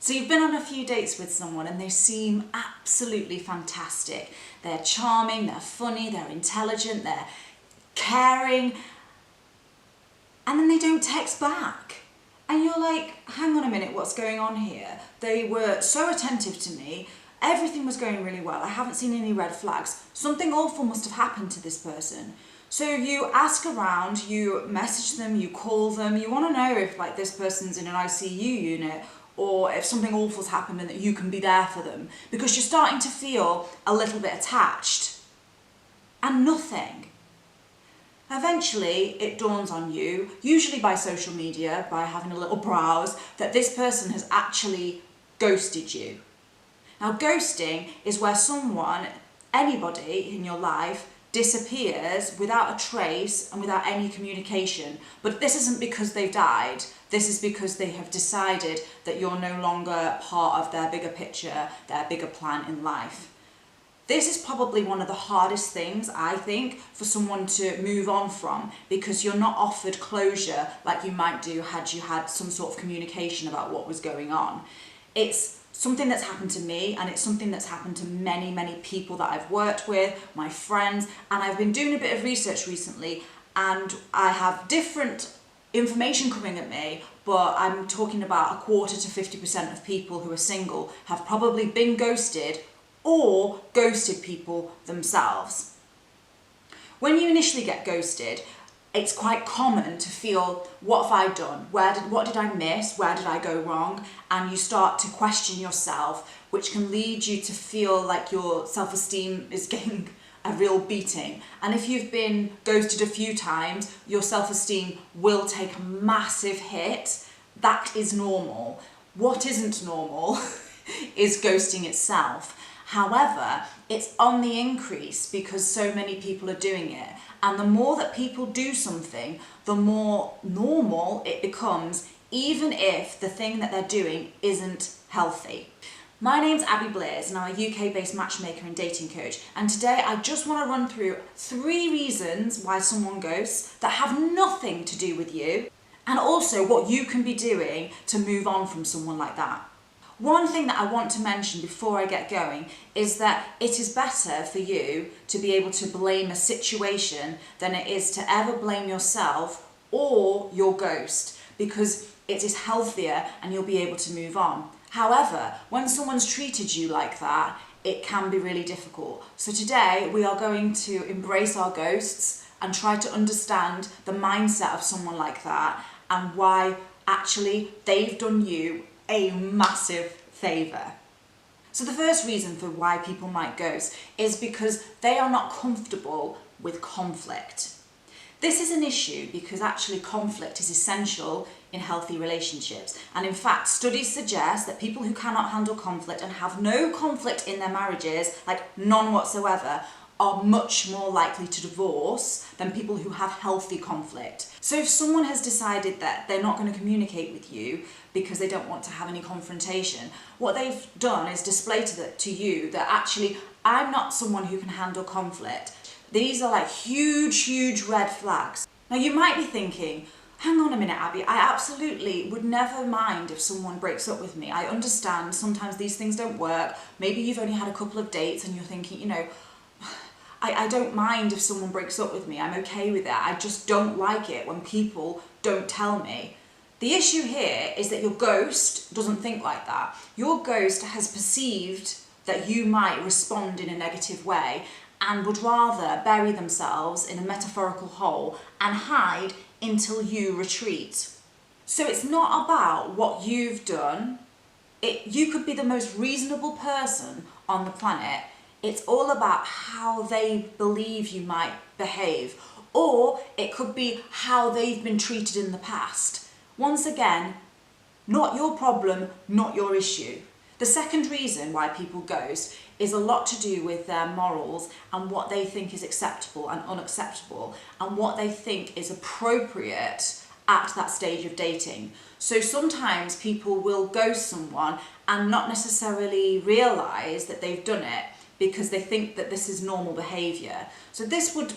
So you've been on a few dates with someone and they seem absolutely fantastic. They're charming, they're funny, they're intelligent, they're caring, and then they don't text back. And you're like, hang on a minute, what's going on here? They were so attentive to me, everything was going really well, I haven't seen any red flags. Something awful must have happened to this person. So you ask around, you message them, you call them, you want to know if like this person's in an ICU unit or if something awful's happened and that you can be there for them, because you're starting to feel a little bit attached. And nothing. Eventually it dawns on you, usually by social media, by having a little browse, that this person has actually ghosted you. Now ghosting is where someone, anybody in your life, disappears without a trace and without any communication. But this isn't because they've died, this is because they have decided that you're no longer part of their bigger picture, their bigger plan in life. This is probably one of the hardest things, I think, for someone to move on from, because you're not offered closure like you might do had you had some sort of communication about what was going on. It's something that's happened to me, and it's something that's happened to many, many people that I've worked with, my friends, and I've been doing a bit of research recently, and I have different information coming at me, but I'm talking about 25% to 50% of people who are single have probably been ghosted or ghosted people themselves. When you initially get ghosted, it's quite common to feel, what have I done? What did I miss? Where did I go wrong? And you start to question yourself, which can lead you to feel like your self-esteem is getting a real beating. And if you've been ghosted a few times, your self-esteem will take a massive hit. That is normal. What isn't normal is ghosting itself. However, it's on the increase because so many people are doing it. And the more that people do something, the more normal it becomes, even if the thing that they're doing isn't healthy. My name's Abby Blaze and I'm a UK-based matchmaker and dating coach. And today I just want to run through 3 reasons why someone ghosts that have nothing to do with you, and also what you can be doing to move on from someone like that. One thing that I want to mention before I get going is that it is better for you to be able to blame a situation than it is to ever blame yourself or your ghost, because it is healthier and you'll be able to move on. However, when someone's treated you like that, it can be really difficult. So today we are going to embrace our ghosts and try to understand the mindset of someone like that and why actually they've done you a massive favour. So the first reason for why people might ghost is because they are not comfortable with conflict. This is an issue because actually conflict is essential in healthy relationships. And in fact, studies suggest that people who cannot handle conflict and have no conflict in their marriages, like none whatsoever, are much more likely to divorce than people who have healthy conflict. So if someone has decided that they're not going to communicate with you because they don't want to have any confrontation, what they've done is display to you that actually, I'm not someone who can handle conflict. These are like huge red flags. Now you might be thinking, hang on a minute, Abby, I absolutely would never mind if someone breaks up with me. I understand sometimes these things don't work. Maybe you've only had a couple of dates and you're thinking, you know, I don't mind if someone breaks up with me, I'm okay with that. I just don't like it when people don't tell me. The issue here is that your ghost doesn't think like that. Your ghost has perceived that you might respond in a negative way and would rather bury themselves in a metaphorical hole and hide until you retreat. So it's not about what you've done. You could be the most reasonable person on the planet. It's all about how they believe you might behave, or it could be how they've been treated in the past. Once again, not your problem, not your issue. The second reason why people ghost is a lot to do with their morals and what they think is acceptable and unacceptable and what they think is appropriate at that stage of dating. So sometimes people will ghost someone and not necessarily realise that they've done it because they think that this is normal behaviour. So this would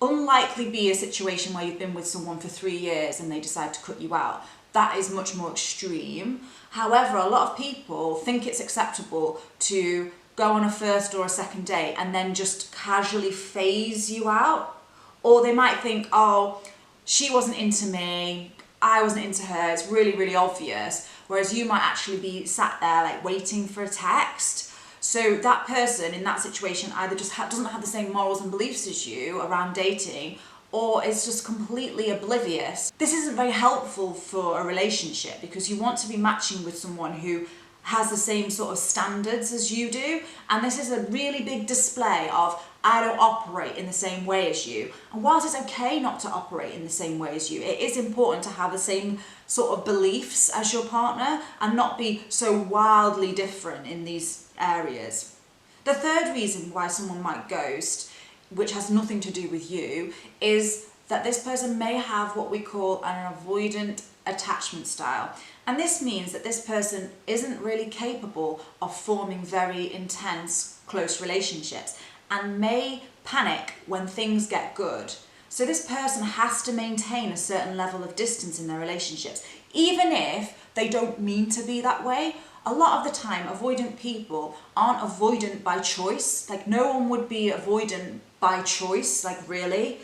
unlikely be a situation where you've been with someone for 3 years and they decide to cut you out. that is much more extreme. However, a lot of people think it's acceptable to go on a first or a second date and then just casually phase you out. Or they might think, oh, she wasn't into me, I wasn't into her, it's really, really obvious. Whereas you might actually be sat there like waiting for a text. So that person in that situation either just doesn't have the same morals and beliefs as you around dating, or is just completely oblivious. This isn't very helpful for a relationship, because you want to be matching with someone who has the same sort of standards as you do. And this is a really big display of, I don't operate in the same way as you. And whilst it's okay not to operate in the same way as you, it is important to have the same sort of beliefs as your partner and not be so wildly different in these areas. The third reason why someone might ghost, which has nothing to do with you, is that this person may have what we call an avoidant attachment style. And this means that this person isn't really capable of forming very intense, close relationships and may panic when things get good. So this person has to maintain a certain level of distance in their relationships, even if they don't mean to be that way. A lot of the time, avoidant people aren't avoidant by choice. Like, no one would be avoidant by choice, like, really.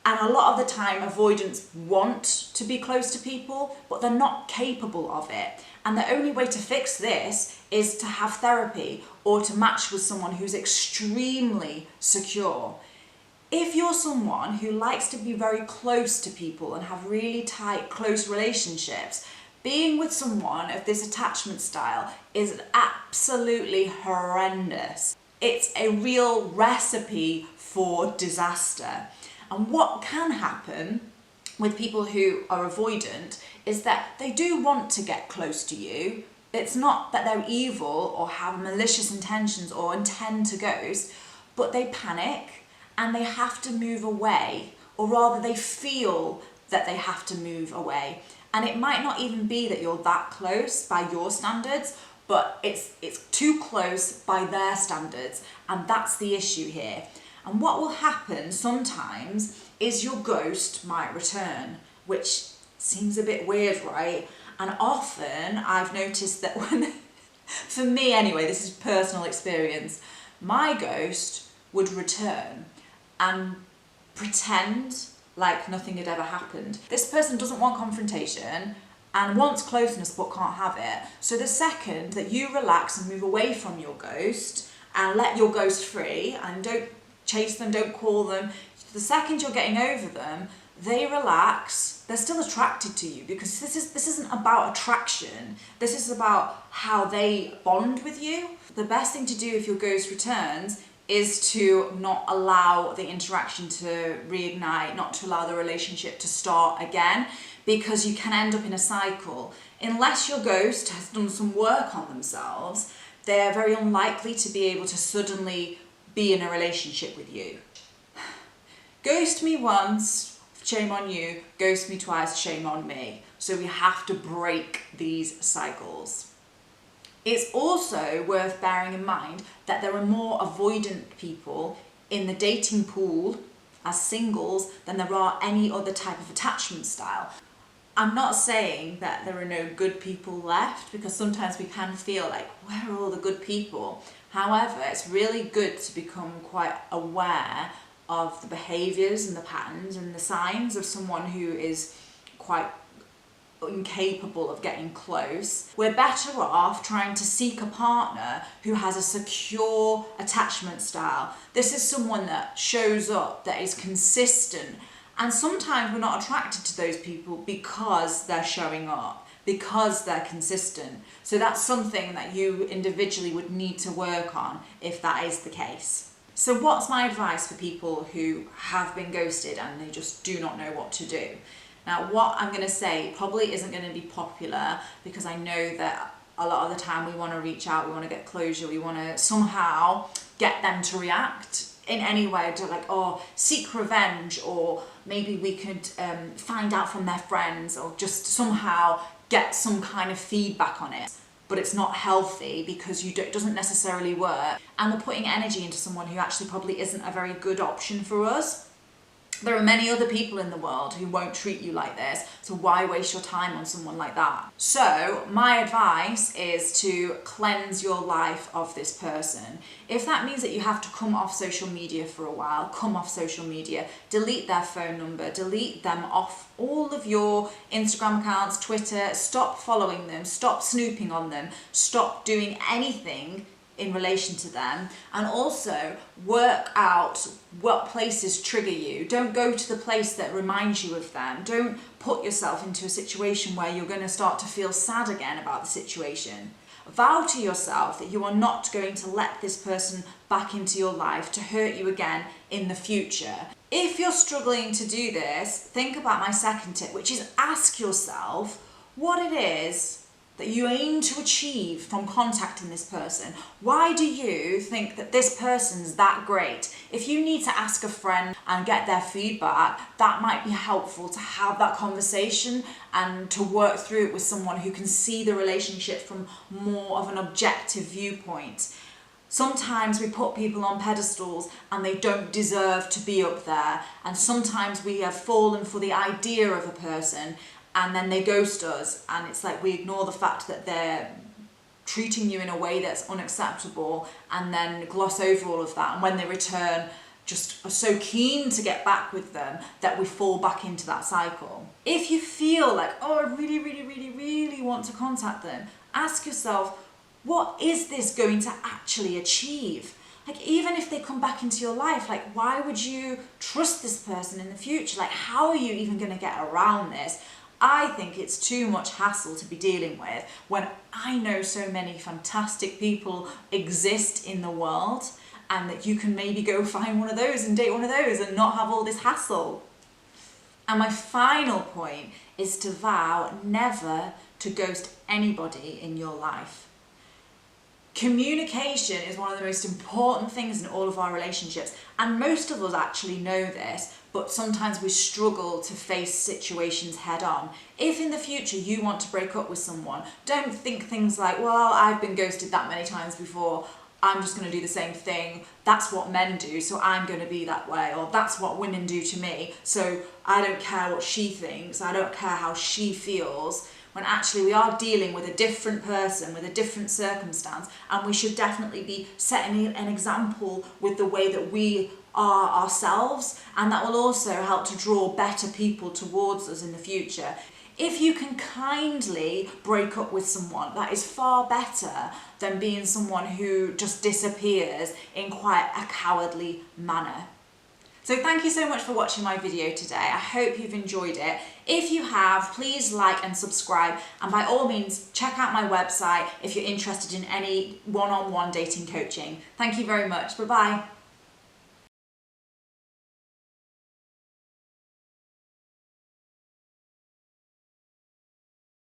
And a lot of the time, avoidants want to be close to people, but they're not capable of it. And the only way to fix this is to have therapy or to match with someone who's extremely secure. If you're someone who likes to be very close to people and have really tight, close relationships, being with someone of this attachment style is absolutely horrendous. It's a real recipe for disaster. And what can happen with people who are avoidant is that they do want to get close to you. It's not that they're evil or have malicious intentions or intend to ghost, but they panic and they have to move away, or rather they feel that they have to move away. And it might not even be that you're that close by your standards, but it's too close by their standards, and that's the issue here. And what will happen sometimes is your ghost might return, which seems a bit weird, right? And often I've noticed that when, for me anyway, this is personal experience, my ghost would return and pretend like nothing had ever happened. This person doesn't want confrontation and wants closeness but can't have it. So the second that you relax and move away from your ghost and let your ghost free and don't chase them, don't call them, the second you're getting over them, they relax. They're still attracted to you, because this isn't about attraction. This is about how they bond with you. The best thing to do if your ghost returns is to not allow the interaction to reignite, not to allow the relationship to start again, because you can end up in a cycle. Unless your ghost has done some work on themselves, they're very unlikely to be able to suddenly be in a relationship with you. Ghost me once, shame on you. Ghost me twice, shame on me. So we have to break these cycles. It's also worth bearing in mind that there are more avoidant people in the dating pool as singles than there are any other type of attachment style. I'm not saying that there are no good people left, because sometimes we can feel like, where are all the good people? However, it's really good to become quite aware of the behaviours and the patterns and the signs of someone who is quite incapable of getting close. We're better off trying to seek a partner who has a secure attachment style. This is someone that shows up, that is consistent, and sometimes we're not attracted to those people because they're showing up, because they're consistent. So that's something that you individually would need to work on if that is the case. So what's my advice for people who have been ghosted and they just do not know what to do? Now, what I'm going to say probably isn't going to be popular, because I know that a lot of the time we want to reach out, we want to get closure, we want to somehow get them to react in any way, to like, oh, seek revenge, or maybe we could find out from their friends, or just somehow get some kind of feedback on it. But it's not healthy, because it doesn't necessarily work, and we're putting energy into someone who actually probably isn't a very good option for us. There are many other people in the world who won't treat you like this, so why waste your time on someone like that? So my advice is to cleanse your life of this person. If that means that you have to come off social media for a while, come off social media, delete their phone number, delete them off all of your Instagram accounts, Twitter, stop following them, stop snooping on them, stop doing anything in relation to them, and also work out what places trigger you. Don't go to the place that reminds you of them. Don't put yourself into a situation where you're going to start to feel sad again about the situation. Vow to yourself that you are not going to let this person back into your life to hurt you again in the future. If you're struggling to do this, think about my second tip, which is ask yourself what it is that you aim to achieve from contacting this person. Why do you think that this person's that great? If you need to ask a friend and get their feedback, that might be helpful to have that conversation and to work through it with someone who can see the relationship from more of an objective viewpoint. Sometimes we put people on pedestals and they don't deserve to be up there, and sometimes we have fallen for the idea of a person and then they ghost us, and it's like we ignore the fact that they're treating you in a way that's unacceptable and then gloss over all of that, and when they return just are so keen to get back with them that we fall back into that cycle. If you feel like, oh, I really want to contact them, ask yourself, what is this going to actually achieve? Like, even if they come back into your life, like, why would you trust this person in the future? Like, how are you even going to get around this? I think it's too much hassle to be dealing with when I know so many fantastic people exist in the world, and that you can maybe go find one of those and date one of those and not have all this hassle. And my final point is to vow never to ghost anybody in your life. Communication is one of the most important things in all of our relationships, and most of us actually know this, but sometimes we struggle to face situations head on. If in the future you want to break up with someone, don't think things like, well, I've been ghosted that many times before, I'm just going to do the same thing, that's what men do, so I'm going to be that way, or that's what women do to me, so I don't care what she thinks, I don't care how she feels. When actually we are dealing with a different person, with a different circumstance, and we should definitely be setting an example with the way that we are ourselves, and that will also help to draw better people towards us in the future. If you can kindly break up with someone, that is far better than being someone who just disappears in quite a cowardly manner. So thank you so much for watching my video today. I hope you've enjoyed it. If you have, please like and subscribe, and by all means check out my website if you're interested in any one-on-one dating coaching. Thank you very much. Bye-bye.